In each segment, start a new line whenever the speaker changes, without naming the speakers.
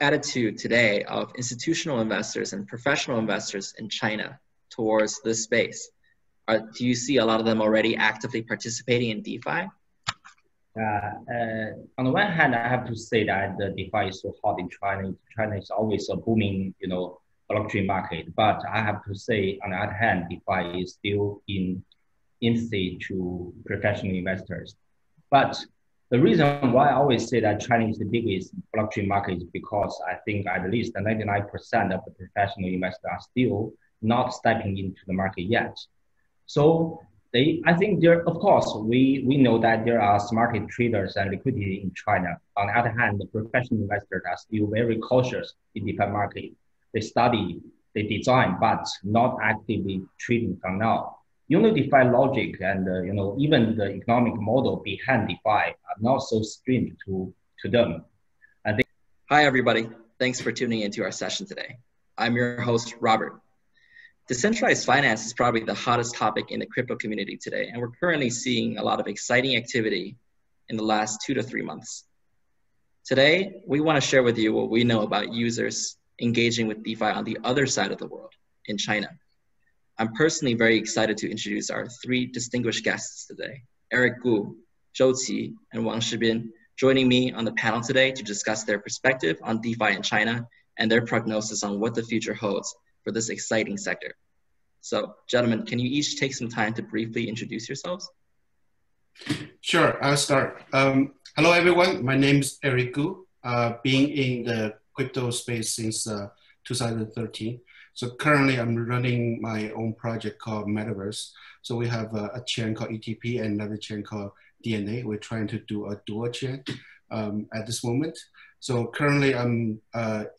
attitude today of institutional investors and professional investors in China towards this space? Do you see a lot of them already actively participating in DeFi?
On the one hand, I have to say that the DeFi is so hot in China. China is always a booming, blockchain market. But I have to say, on the other hand, DeFi is still in infancy to professional investors. But the reason why I always say that China is the biggest blockchain market is because I think at least 99% of the professional investors are still not stepping into the market yet. So I think of course, we know that there are smart traders and liquidity in China. On the other hand, the professional investors are still very cautious in the DeFi market. They study, they design, but not actively trading for now. DeFi logic and even the economic model behind DeFi are not so strange to them.
Hi everybody, thanks for tuning into our session today. I'm your host, Robert. Decentralized finance is probably the hottest topic in the crypto community today, and we're currently seeing a lot of exciting activity in the last 2 to 3 months. Today, we want to share with you what we know about users engaging with DeFi on the other side of the world, in China. I'm personally very excited to introduce our 3 distinguished guests today, Eric Gu, Zhou Qi, and Wang Shibin, joining me on the panel today to discuss their perspective on DeFi in China and their prognosis on what the future holds for this exciting sector. So, gentlemen, can you each take some time to briefly introduce yourselves?
Sure, I'll start. Hello, everyone. My name is Eric Gu, being in the crypto space since 2013. So currently, I'm running my own project called MetaVerse. So we have a chain called ETP and another chain called DNA. We're trying to do a dual chain at this moment. So currently, I'm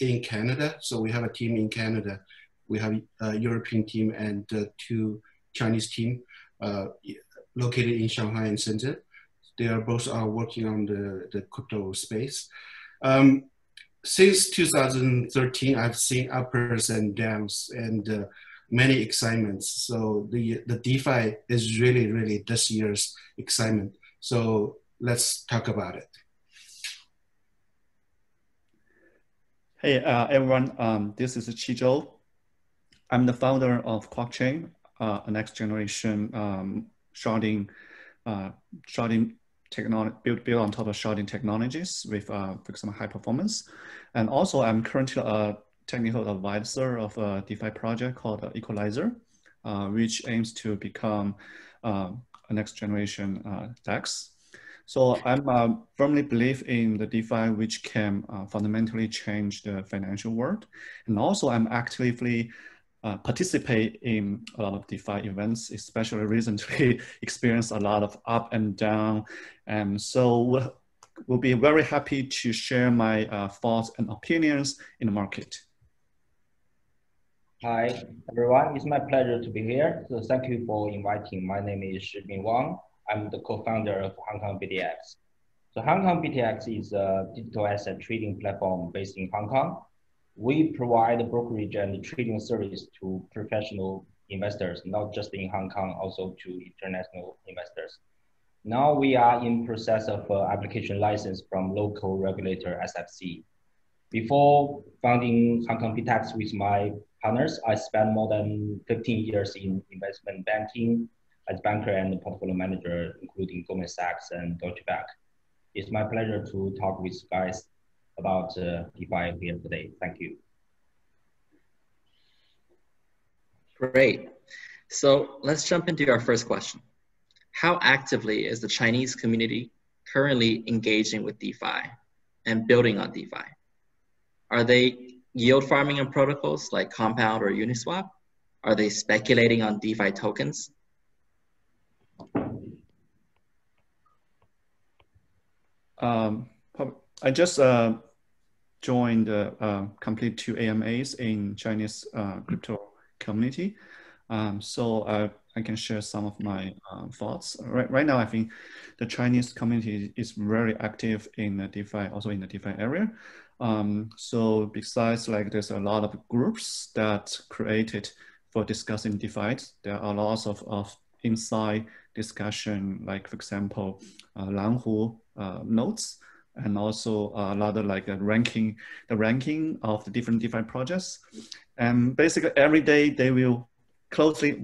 in Canada. So we have a team in Canada. We have a European team and 2 Chinese team located in Shanghai and Shenzhen. They are both working on the crypto space. Since 2013, I've seen uppers and downs and many excitements. So the DeFi is really this year's excitement. So let's talk about it.
Hey everyone, this is Zhou. I'm the founder of QuarkChain, a next generation sharding technology built on top of sharding technologies with, for example, high performance. And also I'm currently a technical advisor of a DeFi project called Equalizer, which aims to become a next generation DEX. So I'm firmly believe in the DeFi, which can fundamentally change the financial world. And also I'm actively participate in a lot of DeFi events, especially recently experienced a lot of up and down. And so we'll be very happy to share my thoughts and opinions in the market.
Hi, everyone. It's my pleasure to be here. So thank you for inviting. My name is Shibin Wang. I'm the co-founder of Hong Kong BitEX. So Hong Kong BitEX is a digital asset trading platform based in Hong Kong. We provide brokerage and trading service to professional investors, not just in Hong Kong, also to international investors. Now we are in process of application license from local regulator SFC. Before founding Hong Kong BitEX with my partners, I spent more than 15 years in investment banking as banker and portfolio manager, including Goldman Sachs and Deutsche Bank. It's my pleasure to talk with you guys about DeFi here today. Thank you.
Great. So let's jump into our first question. How actively is the Chinese community currently engaging with DeFi and building on DeFi? Are they yield farming on protocols like Compound or Uniswap? Are they speculating on DeFi tokens?
I just joined complete 2 AMAs in Chinese crypto community. So I can share some of my thoughts. Right now, I think the Chinese community is very active in the DeFi, also in the DeFi area. So besides there's a lot of groups that created for discussing DeFi, there are lots of inside discussion, like for example, Langhu nodes and also a lot of like the ranking of the different DeFi projects. And basically every day they will closely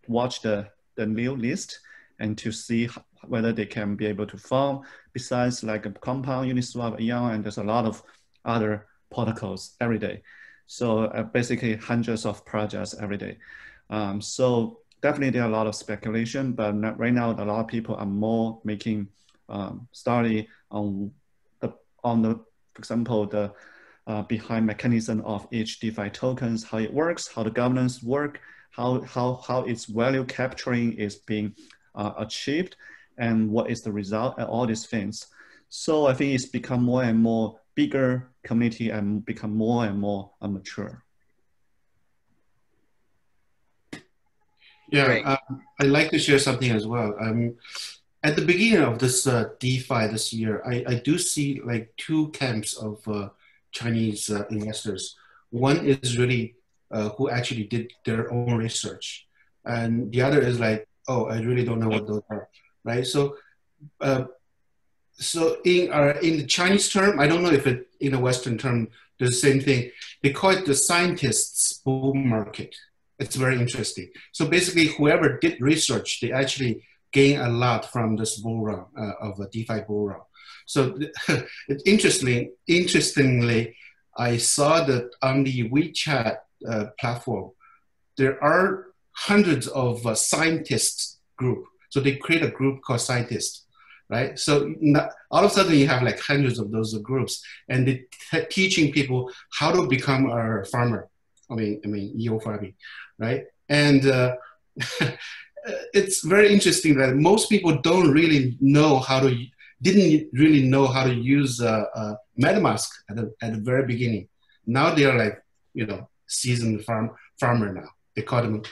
watch the new list and to see whether they can be able to farm besides like a Compound, Uniswap, Eon, and there's a lot of other protocols every day. So basically hundreds of projects every day. So definitely there are a lot of speculation, but right now a lot of people are more making study on the, for example, the behind mechanism of each DeFi tokens, how it works, how the governance work, how its value capturing is being achieved, and what is the result, and all these things. So I think it's become more and more bigger community and become more and more mature.
Yeah, I'd like to share something as well. At the beginning of this DeFi this year, I do see like two camps of Chinese investors. One is really who actually did their own research, and the other is like, oh, I really don't know what those are, right? So, so in the Chinese term, I don't know if it in a Western term the same thing. They call it the scientists' bull market. It's very interesting. So basically, whoever did research, they actually gain a lot from this bull run of a DeFi bull run. So it's interestingly, I saw that on the WeChat platform, there are hundreds of scientists group. So they create a group called scientists, right? So all of a sudden you have like hundreds of those groups, and they're teaching people how to become a farmer. I mean, EO farming, right? And it's very interesting that most people didn't really know how to use MetaMask at the very beginning. Now they are like, seasoned farmer now. They call them,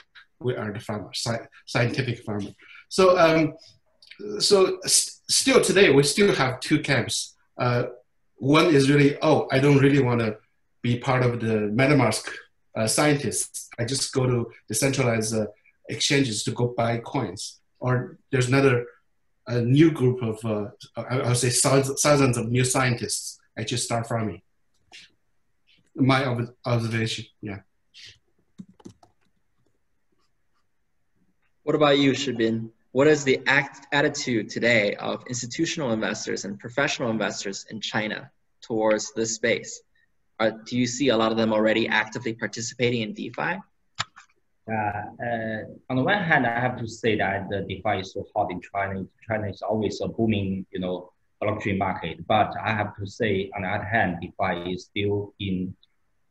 we are the farmer, scientific farmer. So, still today, we still have two camps. One is really, oh, I don't really want to be part of the MetaMask scientists. I just go to decentralized exchanges to go buy coins. Or there's another new group of, I would say thousands of new scientists actually start farming. My observation, yeah.
What about you, Shibin? What is the attitude today of institutional investors and professional investors in China towards this space? Do you see a lot of them already actively participating in DeFi?
On the one hand, I have to say that the DeFi is so hot in China. China is always a booming, blockchain market. But I have to say, on the other hand, DeFi is still in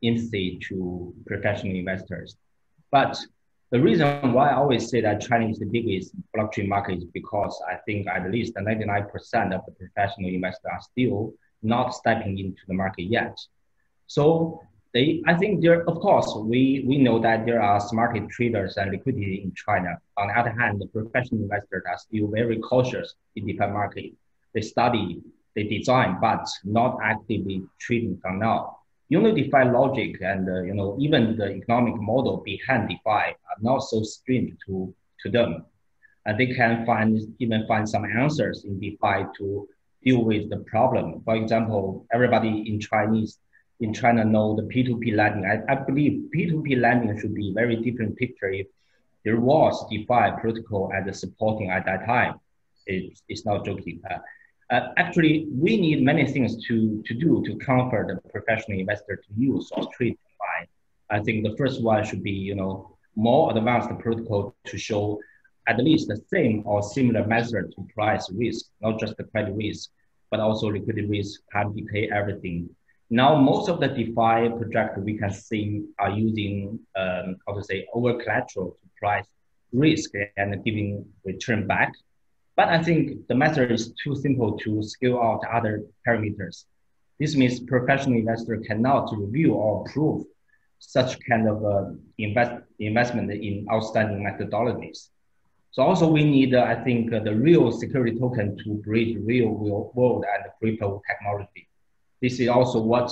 infancy to professional investors. But the reason why I always say that China is the biggest blockchain market is because I think at least 99% of the professional investors are still not stepping into the market yet. So I think of course, we know that there are smart traders and liquidity in China. On the other hand, the professional investors are still very cautious in the DeFi market. They study, they design, but not actively trading for now. DeFi logic and even the economic model behind DeFi are not so strange to them. And they can even find some answers in DeFi to deal with the problem. For example, everybody in China know the P2P lending. I believe P2P lending should be a very different picture if there was DeFi protocol as supporting at that time. It's not joking. Actually, we need many things to do to comfort the professional investor to use or trade DeFi. I think the first one should be, more advanced protocol to show at least the same or similar method to price risk, not just the credit risk, but also liquidity risk, time decay, everything. Now, most of the DeFi projects we can see are using, over collateral to price risk and giving return back. But I think the method is too simple to scale out other parameters. This means professional investor cannot review or approve such kind of investment in outstanding methodologies. So also we need, I think, the real security token to bridge real world and crypto technology. This is also what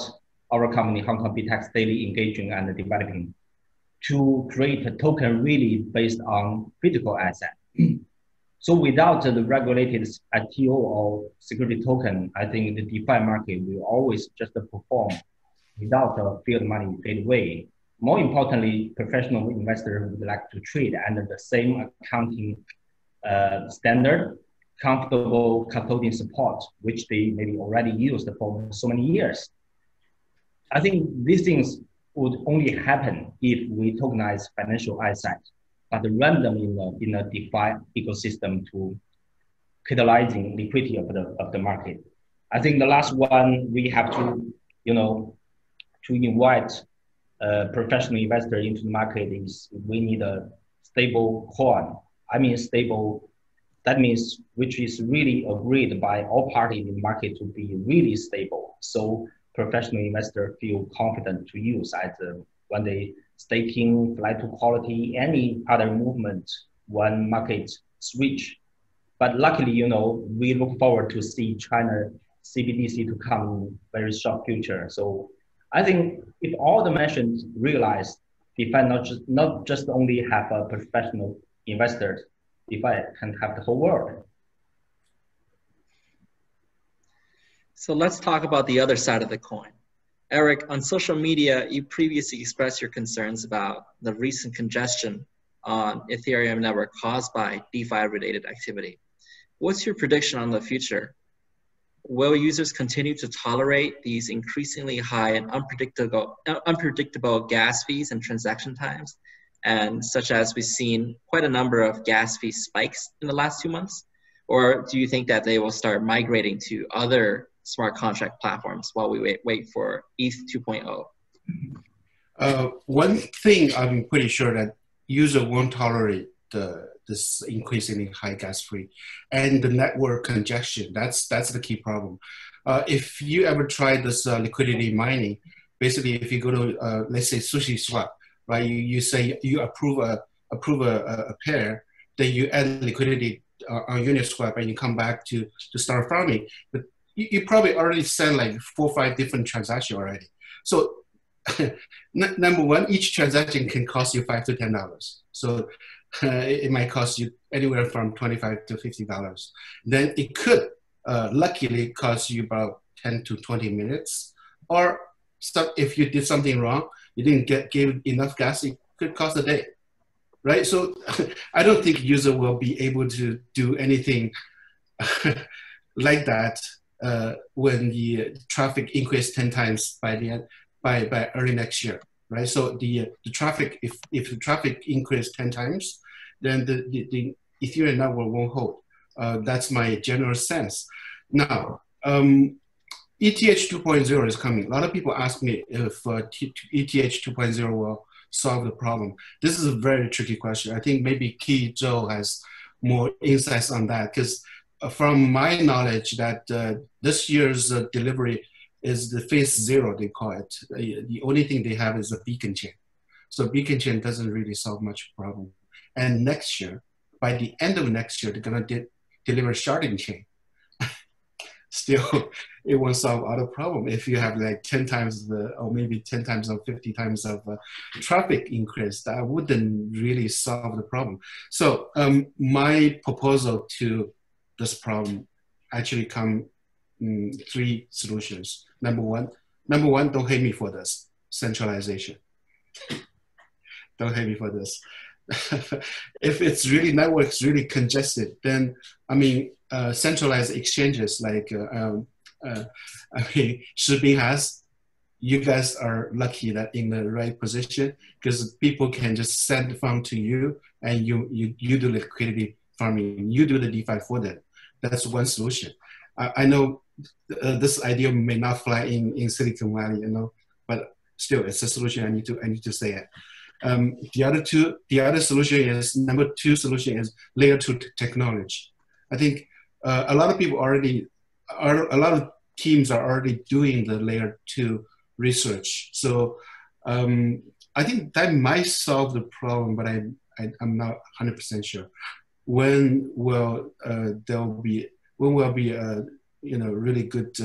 our company, Hong Kong BitEX, daily engaging and developing to create a token really based on physical asset. So without the regulated ITO or security token, I think the DeFi market will always just perform without fiat money fade away. More importantly, professional investors would like to trade under the same accounting standard, comfortable custodian support, which they maybe already used for so many years. I think these things would only happen if we tokenize financial assets, but run them in a DeFi ecosystem to catalyzing liquidity of the market. I think the last one we have to, to invite professional investor into the market is we need a stable coin. I mean stable, that means which is really agreed by all parties in the market to be really stable. So professional investors feel confident to use as when they staking, flight to quality, any other movement when market switch. But luckily, we look forward to see China CBDC to come in very short future. So I think if all the mentioned realized, DeFi not just only have a professional investors, DeFi can have the whole world.
So let's talk about the other side of the coin. Eric, on social media, you previously expressed your concerns about the recent congestion on Ethereum network caused by DeFi-related activity. What's your prediction on the future? Will users continue to tolerate these increasingly high and unpredictable gas fees and transaction times, and such as we've seen quite a number of gas fee spikes in the last 2 months? Or do you think that they will start migrating to other smart contract platforms while we wait for ETH 2.0?
One thing I'm pretty sure that user won't tolerate this increasingly high gas fee and the network congestion. That's the key problem. If you ever tried this liquidity mining, basically if you go to let's say Sushi Swap, right? You say you approve a pair, then you add liquidity on Uniswap and you come back to start farming. But you probably already sent like 4 or 5 different transactions already. So number one, each transaction can cost you $5 to $10. So it might cost you anywhere from $25 to $50. Then it could luckily cost you about 10 to 20 minutes. Or if you did something wrong, you didn't give enough gas, it could cost a day, right? So I don't think user will be able to do anything like that when the traffic increased 10 times by early next year, right? So the traffic, if the traffic increased 10 times, then the Ethereum network won't hold. That's my general sense. Now, ETH 2.0 is coming. A lot of people ask me if ETH 2.0 will solve the problem. This is a very tricky question. I think maybe Zhou has more insights on that, because from my knowledge that this year's delivery is the phase 0, they call it. The only thing they have is a beacon chain. So beacon chain doesn't really solve much problem. And next year, by the end of next year, they're gonna deliver sharding chain. Still, it won't solve other problem. If you have like 10 times or maybe 10 times or 50 times of traffic increase, that wouldn't really solve the problem. So my proposal to this problem actually come 3 solutions. Number one, don't hate me for this, centralization. Don't hate me for this. If it's really networks really congested, then I mean centralized exchanges like Shibin has, you guys are lucky that in the right position, because people can just send funds to you and you do liquidity farming, you do the DeFi for them. That's one solution. I know this idea may not fly in Silicon Valley, but still it's a solution. I need to say it. The other solution is, number 2 solution is layer 2 technology. I think a lot of people a lot of teams are already doing the layer 2 research. So I think that might solve the problem, but I'm not 100% sure. When will be a really good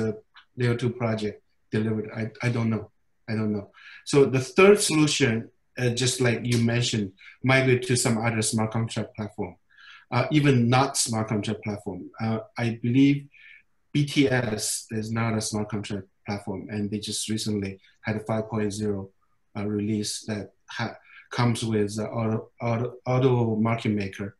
layer 2 project delivered? I don't know. So the third solution, just like you mentioned, migrate to some other smart contract platform. even not smart contract platform. I believe BTS is not a smart contract platform, and they just recently had a 5.0 release that comes with auto market maker.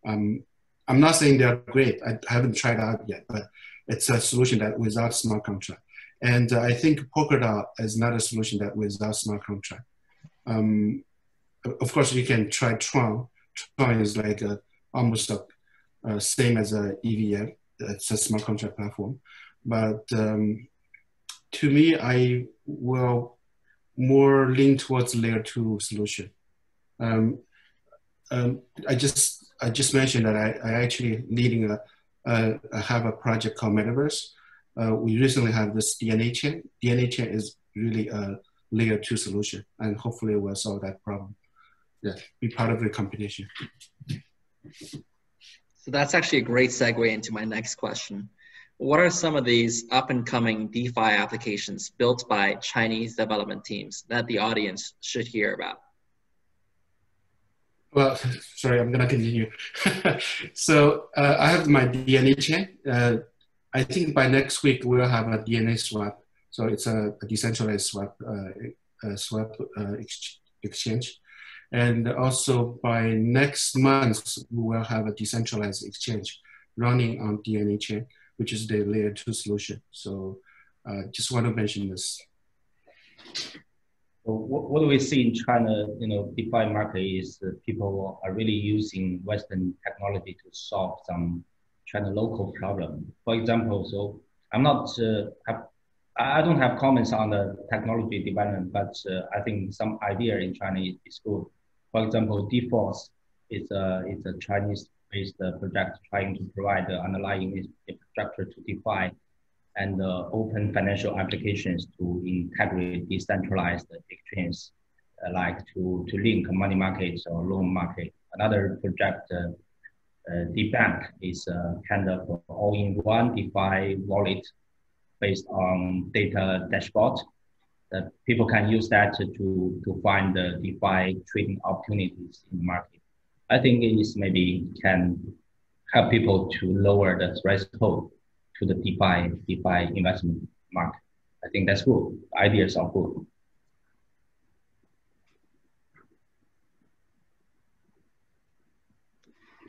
I'm not saying they're great. I haven't tried out yet, but it's a solution that without smart contract. And I think Polkadot is not a solution that without smart contract. Of course, you can try Tron. Tron is like almost same as a EVM. It's a smart contract platform. But to me, I will more lean towards layer 2 solution. I just mentioned that I actually leading have a project called MetaVerse. We recently have this DNA chain. DNA chain is really a layer 2 solution, and hopefully we'll solve that problem. Yeah, be part of the competition.
So that's actually a great segue into my next question. What are some of these up and coming DeFi applications built by Chinese development teams that the audience should hear about?
Well, sorry, I'm gonna continue. So I have my DNA chain. I think by next week we'll have a DNA swap. So it's a decentralized swap exchange. And also by next month, we will have a decentralized exchange running on DNA chain, which is the layer 2 solution. So just want to mention this.
So what do we see in China, DeFi market is people are really using Western technology to solve some China local problem. For example, so I'm not, I don't have comments on the technology development, but I think some idea in China is good. For example, DeForce is a Chinese-based project trying to provide the underlying infrastructure to DeFi and open financial applications to integrate decentralized exchanges, like to link money markets or loan market. Another project, DeBank, is kind of all-in-one DeFi wallet based on data dashboard that people can use that to find the DeFi trading opportunities in the market. I think it is maybe can help people to lower the threshold to the DeFi investment market. I think that's good. Ideas are good.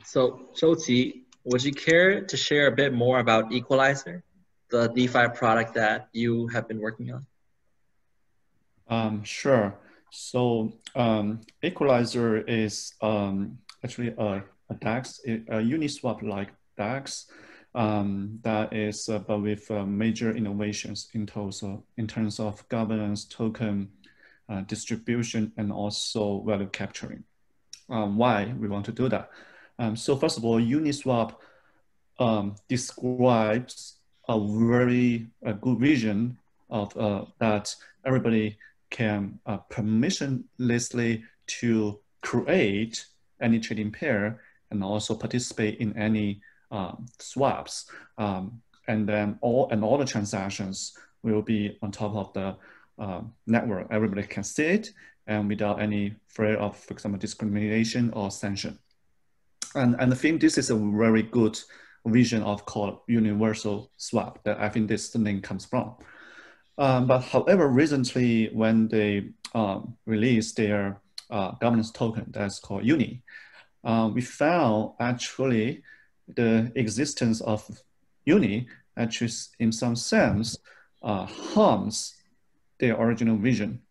So, Zhou, would you care to share a bit more about Equalizer, the DeFi product that you have been working on?
Sure. So Equalizer is actually a DEX, a Uniswap-like DEX that is but with major innovations in terms of governance, token distribution, and also value capturing. Why we want to do that? So first of all, Uniswap describes a very good vision of that everybody can permissionlessly to create any trading pair and also participate in any swaps. And then all the transactions will be on top of the network. Everybody can see it and without any fear of, for example, discrimination or sanction. And I think this is a very good vision of called universal swap that I think this name comes from. But however, recently when they released their governance token that's called Uni, we found actually the existence of Uni actually in some sense harms their original vision.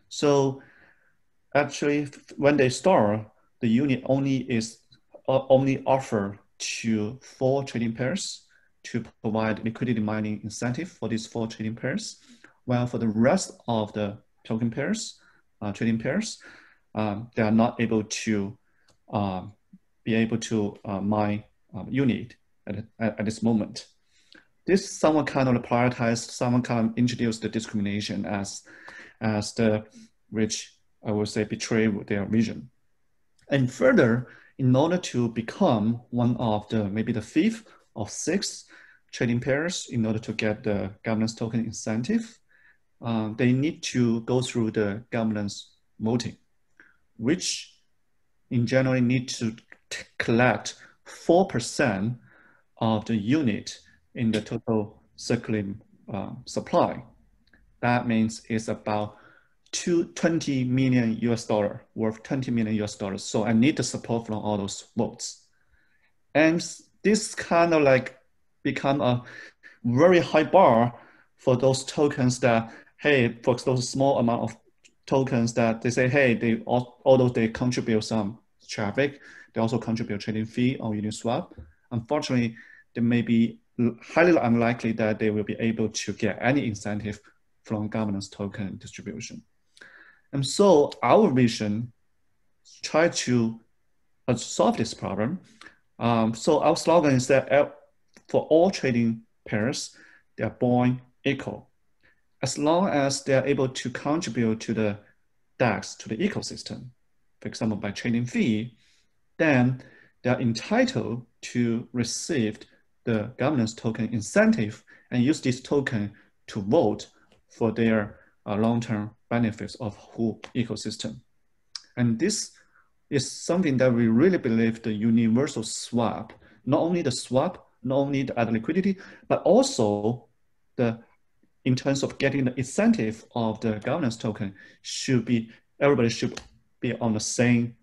So actually when they start, the Uni only offer to 4 trading pairs to provide liquidity mining incentive for these 4 trading pairs, while for the rest of the token pairs, trading pairs, they are not able to mine unit at this moment. This someone kind of prioritized, someone kind of introduced the discrimination as the which I would say betray their vision. And further, in order to become one of the maybe the 5th or 6th trading pairs, in order to get the governance token incentive, they need to go through the governance voting, which in general need to collect 4% of the unit in the total circulating supply. That means it's about 20 million US dollar, worth 20 million US dollars. So I need the support from all those votes. And this kind of like become a very high bar for those tokens that, hey, for those small amount of tokens that they say, hey, although they contribute some traffic, they also contribute trading fee on Uniswap. Unfortunately, they may be highly unlikely that they will be able to get any incentive from governance token distribution. And so our vision try to solve this problem. So our slogan is that for all trading pairs, they are born equal. As long as they are able to contribute to the DEX, to the ecosystem, for example, by trading fee, then they are entitled to receive the governance token incentive and use this token to vote for their long-term benefits of whole ecosystem. And this is something that we really believe the universal swap, not only the swap, not only the added liquidity, but also in terms of getting the incentive of the governance token everybody should be on the same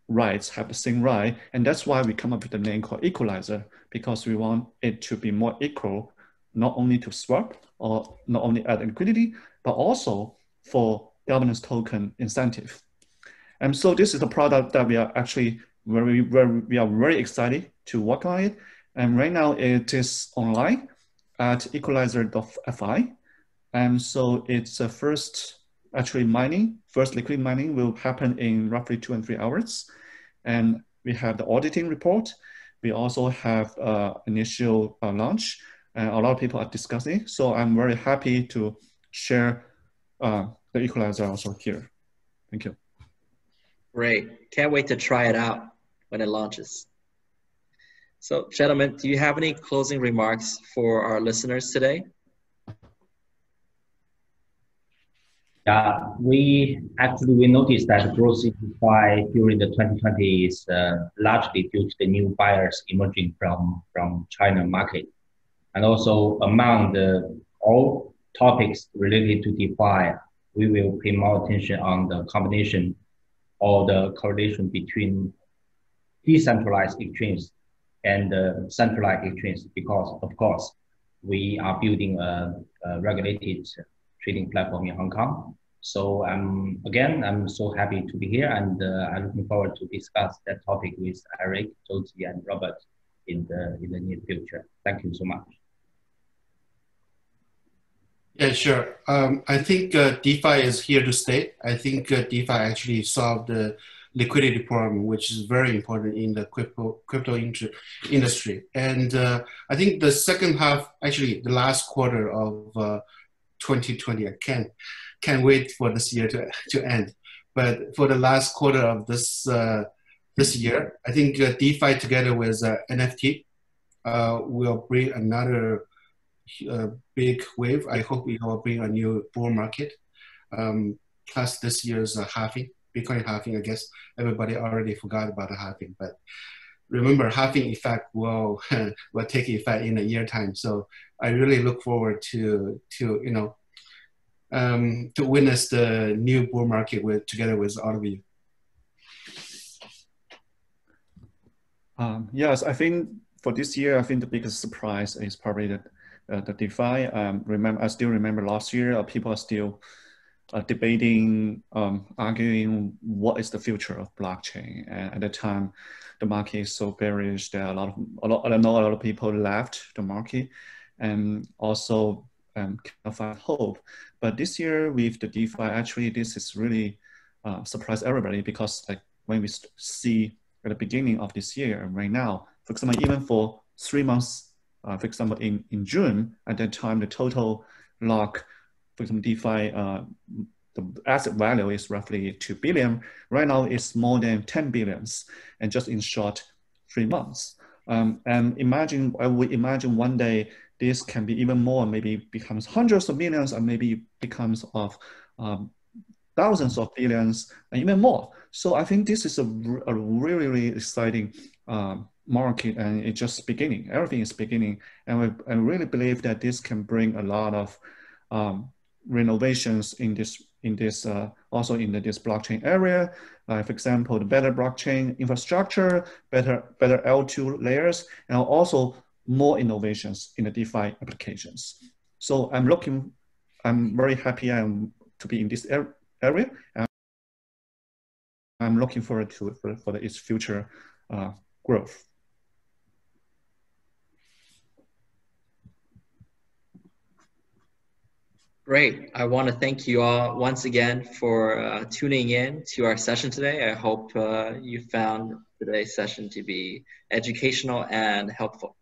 rights, have the same right. And that's why we come up with the name called Equalizer, because we want it to be more equal, not only to swap or not only add liquidity, but also for governance token incentive. And so this is a product that we are actually very excited to work on it. And right now it is online at equalizer.fi. And so it's first liquid mining will happen in roughly 2 and 3 hours. And we have the auditing report. We also have initial launch, and a lot of people are discussing. So I'm very happy to share the Equalizer also here. Thank you.
Great. Can't wait to try it out when it launches. So gentlemen, do you have any closing remarks for our listeners today?
Yeah, we noticed that growth in DeFi during the 2020 is largely due to the new buyers emerging from China market. And also among all topics related to DeFi, we will pay more attention on the combination or the correlation between decentralized exchange and centralized exchange, because of course, we are building a regulated trading platform in Hong Kong. So again, I'm so happy to be here, and I'm looking forward to discuss that topic with Eric, Josie, and Robert in the near future. Thank you so much.
Yeah, sure. I think DeFi is here to stay. I think DeFi actually solved the liquidity problem, which is very important in the crypto industry. And I think the second half, actually the last quarter of 2020, I can't wait for this year to end. But for the last quarter of this year, I think DeFi together with NFT will bring another big wave. I hope it will bring a new bull market. Plus this year's halving, Bitcoin halving. I guess everybody already forgot about the halving, but remember, halving effect will take effect in a year time. So I really look forward to witness the new bull market together with all of you.
Yes, I think for this year, I think the biggest surprise is probably the DeFi. I still remember last year, people are still debating, arguing what is the future of blockchain. And at the time, the market is so bearish that I know a lot of people left the market, and also cannot find hope. But this year with the DeFi, actually, this is really surprised everybody, because like when we see at the beginning of this year and right now, for example, even for 3 months, for example, in June, at that time, the total lock, for example, DeFi, the asset value is roughly 2 billion. Right now, it's more than 10 billions, and just in short 3 months. And I would imagine one day this can be even more, maybe becomes hundreds of millions, and maybe becomes of thousands of billions, and even more. So I think this is a really, really exciting market, and it's just beginning. Everything is beginning, and I really believe that this can bring a lot of renovations in this also in this blockchain area. For example, the better blockchain infrastructure, better L2 layers, and also more innovations in the DeFi applications. So I'm very happy to be in this area. I'm looking forward to for its future growth.
Great. I want to thank you all once again for tuning in to our session today. I hope you found today's session to be educational and helpful.